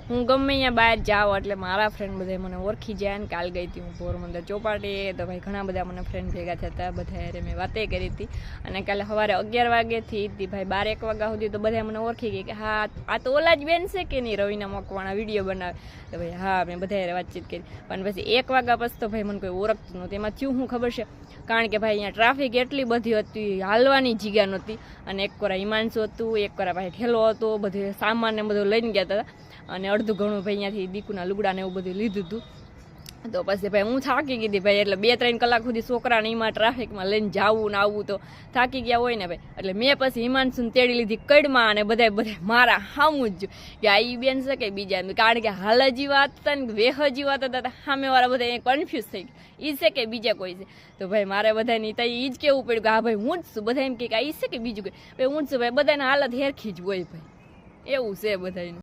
હું ગમે અહીંયા બહાર જાઉં એટલે મારા ફ્રેન્ડ બધા મને ઓળખી જાય ને. કાલ ગઈ હતી હું પોરબંદર ચોપાટી, તો ભાઈ ઘણા બધા મને ફ્રેન્ડ ભેગા થયા હતા, બધા યારે મેં વાતે કરી હતી. અને કાલે સવારે 11 વાગ્યાથી ભાઈ 12-1 વાગ્યા સુધી તો બધા મને ઓળખી ગઈ કે હા આ તો ઓલા જ બેન છે કે નહીં, રવિના મકવાણા વિડીયો બનાવે. તો ભાઈ હા મેં બધા યારે વાતચીત કરી. પણ પછી 1 વાગ્યા પછી તો ભાઈ મને કોઈ ઓળખતું નહોતું. એમાં થયું હું ખબર છે, કારણ કે ભાઈ અહીંયા ટ્રાફિક એટલી બધી હતી, હાલવાની જગ્યા નહોતી. અને એક કોરા હિમાંશુ હતું, એક કોરા ભાઈ ઠેલો હતો, બધું સામાન ને બધું લઈને ગયા હતા. અને અડધું ઘણું ભાઈ અહીંયાથી દીકુના લુગડા ને એવું બધું લીધું હતું. તો પછી ભાઈ હું થાકી ગઈ હતી ભાઈ, એટલે 2-3 કલાક સુધી છોકરાને એમાં ટ્રાફિકમાં લઈને જવું ને આવવું, તો થાકી ગયા હોય ને ભાઈ. એટલે મેં પછી હિમાંશુને તેડી લીધી કડમાં, અને બધા મારા સામું જ કે આ ઈ બેન છે કે બીજા, કારણ કે હાલજી વાત હતા ને વેહજી વાત હતા, સામેવાળા બધા કન્ફ્યુઝ થઈ ગયા ઈ છે કે બીજા કોઈ છે. તો ભાઈ મારે બધાની તઈ ઈ જ કેવું પડ્યું કે હા ભાઈ હું જ છું. બધા એમ કે ઈ છે કે બીજું કોઈ, ભાઈ હું જ છું ભાઈ, બધાને હાલત હેરખી જ હોય ભાઈ, એવું છે બધાને.